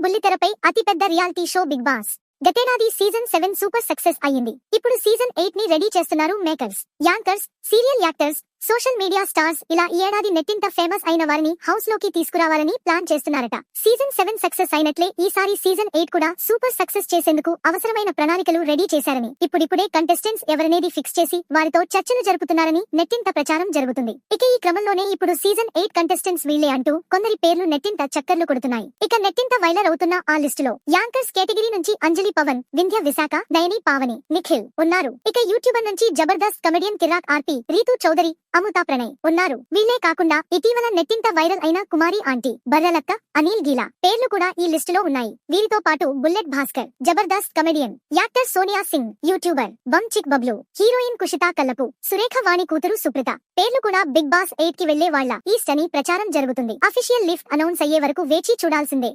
బుల్లితెరపై అతిపెద్ద reality show big boss. గతేడాది season 7 super success అయ్యింది. ఇప్పుడు సీజన్ 8 ని రెడీ చేస్తున్నారు makers. Anchors, serial actors, social media stars ఇలా ఈ ఏడాది నెట్టింట ఫేమస్ అయిన వారిని హౌస్ లోకి తీసుకురావాలని ప్లాన్ చేస్తున్నారట. సీజన్ 7 సక్సెస్ అయినట్లే ఈసారి సీజన్ 8 కూడా సూపర్ సక్సెస్ చేసేందుకు అవసరమైన ప్రణాళికలు రెడీ చేశారని, ఇప్పుడిప్పుడే కంటెస్టెంట్స్ ఎవరనేది ఫిక్స్ చేసి వారితో చర్చలు జరుపుతున్నారని నెట్టింట ప్రచారం జరుగుతుంది. ఇక ఈ క్రమంలోనే ఇప్పుడు సీజన్ 8 కంటెస్టెంట్స్ వీళ్లే అంటూ కొందరి పేర్లు నెట్టింట చక్కర్లు కొడుతున్నాయి. ఇక నెట్టింట వైరల్ అవుతున్న ఆ లిస్టులో యాంకర్స్ కేటగిరీ నుంచి అంజలి పవన్, వింధ్య విశాఖ, నయని పావని, నిఖిల్ ఉన్నారు. ఇక యూట్యూబర్ నుంచి జబర్దస్త్ కమెడియన్ కిరాక్ ఆర్పి, రీతూ చౌదరి, అమృతా ప్రణయ్ ఉన్నారు. వీళ్లే కాకుండా ఇటీవల నెట్టింట వైరల్ అయిన కుమారి ఆంటీ, బర్రెలక్క, అనిల్ గీలా పేర్లు కూడా ఈ లిస్టులో ఉన్నాయి. వీరితో పాటు bullet Bhaskar, Jabardasth comedian, actor Sonia Singh, YouTuber bum chick Bablu, heroine Kushitha Kallapu, Surekha Vani కూతురు సుప్రత పేర్లు కూడా బిగ్ బాస్ 8 కి వెళ్లే వాళ్ల ఈస్ట్ అని ప్రచారం జరుగుతుంది. అఫీషియల్ లిస్ట్ అనౌన్స్ అయ్యే వరకు వేచి చూడాల్సిందే.